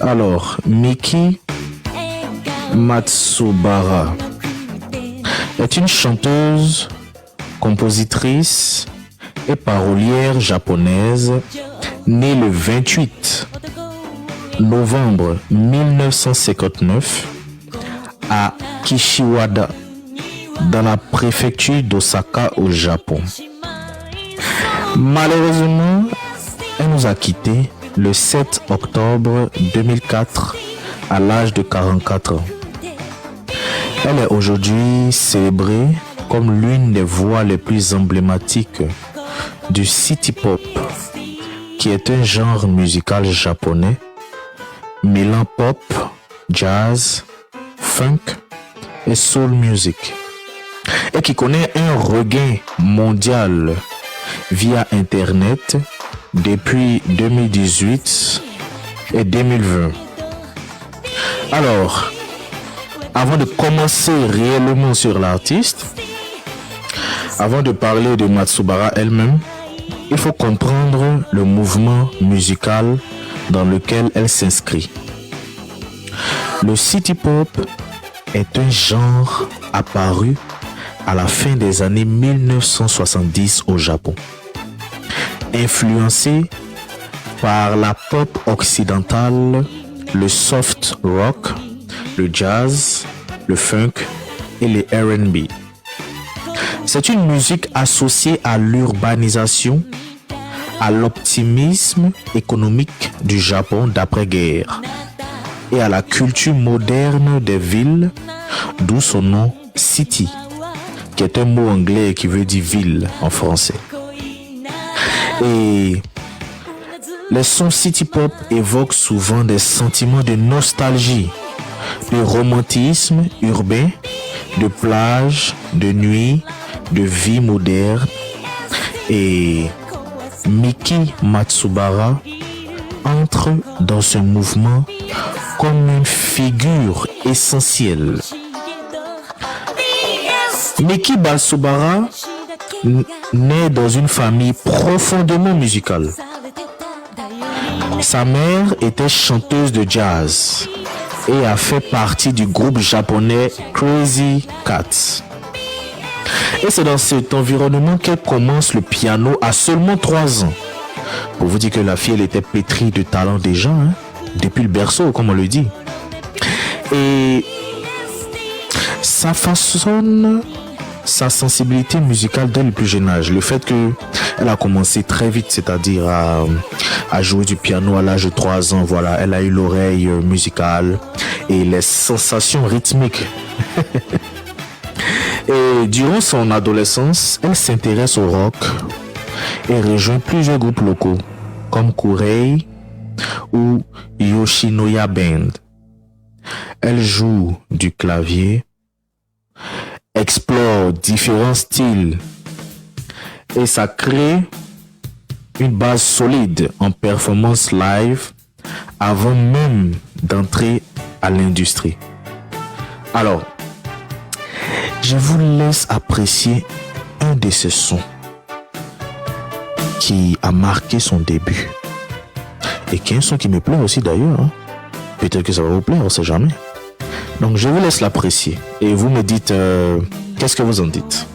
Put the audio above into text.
Alors, Miki Matsubara est une chanteuse, compositrice et parolière japonaise née le 28 novembre 1959 à Kishiwada, dans la préfecture d'Osaka au Japon. Malheureusement, elle nous a quittés le 7 octobre 2004 à l'âge de 44 ans. Elle est aujourd'hui célébrée comme l'une des voix les plus emblématiques du city pop, qui est un genre musical japonais mêlant pop, jazz, funk et soul music, et qui connaît un regain mondial via Internet depuis 2018 et 2020. Alors, avant de commencer réellement sur l'artiste, avant de parler de Matsubara elle-même, il faut comprendre le mouvement musical dans lequel elle s'inscrit. Le city pop est un genre apparu à la fin des années 1970 au Japon, influencé par la pop occidentale, le soft rock, le jazz, le funk et les R&B. C'est une musique associée à l'urbanisation, à l'optimisme économique du Japon d'après-guerre et à la culture moderne des villes, d'où son nom city, qui est un mot anglais qui veut dire ville en français. Et les sons city pop évoquent souvent des sentiments de nostalgie, de romantisme urbain, de plage, de nuit, de vie moderne. Et Miki Matsubara entre dans ce mouvement comme une figure essentielle. Miki Matsubara naît dans une famille profondément musicale. Sa mère était chanteuse de jazz et a fait partie du groupe japonais Crazy Cats. Et c'est dans cet environnement qu'elle commence le piano à seulement 3 ans. Pour vous dire que la fille, elle était pétrie de talent déjà, depuis le berceau, comme on le dit. Et ça façonne sa sensibilité musicale dès le plus jeune âge. Le fait qu'elle a commencé très vite, c'est-à-dire à jouer du piano à l'âge de 3 ans, voilà, elle a eu l'oreille musicale et les sensations rythmiques. Et durant son adolescence, elle s'intéresse au rock et rejoint plusieurs groupes locaux comme Kurei ou Yoshinoya Band. Elle joue du clavier, explore différents styles et ça crée une base solide en performance live avant même d'entrer à l'industrie. Alors, je vous laisse apprécier un de ces sons qui a marqué son début et qui est un son qui me plaît aussi d'ailleurs. Peut-être que ça va vous plaire, on ne sait jamais. Donc je vous laisse l'apprécier et vous me dites qu'est-ce que vous en dites.